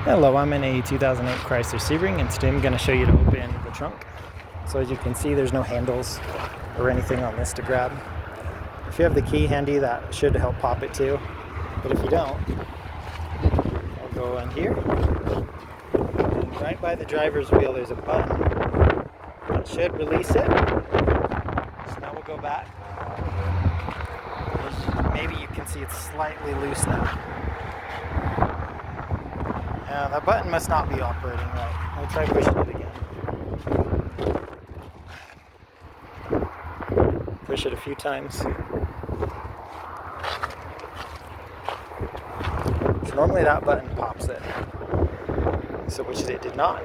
Hello, I'm in a 2008 Chrysler Sebring, and today I'm going to show you to open the trunk. So as you can see, there's no handles or anything on this to grab. If you have the key handy, that should help pop it too. But if you don't, I'll go in here. And right by the driver's wheel, there's a button that should release it. So now we'll go back. Maybe you can see it's slightly loose now. That button must not be operating right. I'll try pushing it again. Push it a few times. So normally that button pops it, so which it did not.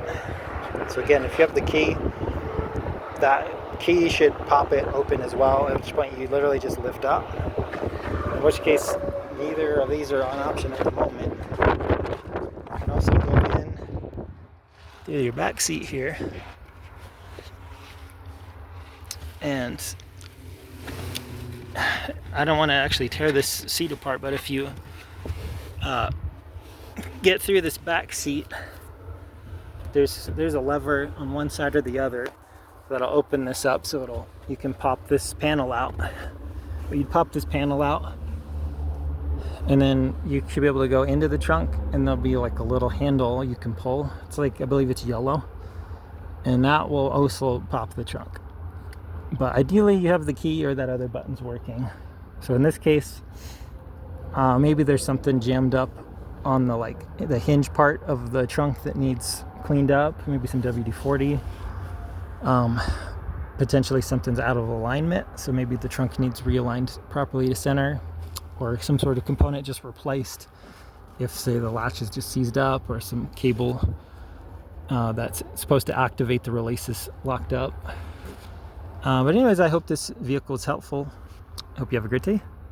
So again, if you have the key, that key should pop it open as well, at which point you literally just lift up. In which case, neither of these are on option at the moment. You can also go in through your back seat here, and I don't want to actually tear this seat apart, but if you get through this back seat, there's a lever on one side or the other that'll open this up, so you can pop this panel out. You'd pop this panel out, and then you should be able to go into the trunk, and there'll be like a little handle you can pull. It's like, I believe it's yellow, and that will also pop the trunk. But ideally you have the key or that other button's working. So in this case, maybe there's something jammed up on the hinge part of the trunk that needs cleaned up, maybe some WD-40. Potentially something's out of alignment, so maybe the trunk needs realigned properly to center, or some sort of component just replaced if, say, the latch is just seized up, or some cable that's supposed to activate the release is locked up. But anyways, I hope this vehicle is helpful. I hope you have a great day.